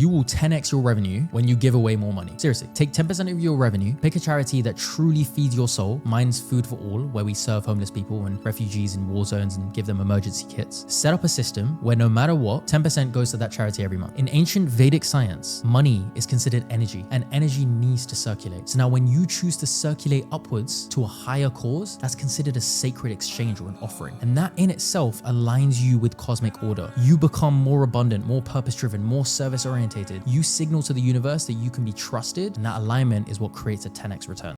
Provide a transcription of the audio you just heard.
You will 10x your revenue when you give away more money. Seriously, take 10% of your revenue, pick a charity that truly feeds your soul. Mine's Food for All, where we serve homeless people and refugees in war zones and give them emergency kits. Set up a system where no matter what, 10% goes to that charity every month. In ancient Vedic science, money is considered energy, and energy needs to circulate. So now when you choose to circulate upwards to a higher cause, that's considered a sacred exchange or an offering. And that in itself aligns you with cosmic order. You become more abundant, more purpose-driven, more service-oriented. You signal to the universe that you can be trusted, and that alignment is what creates a 10x return.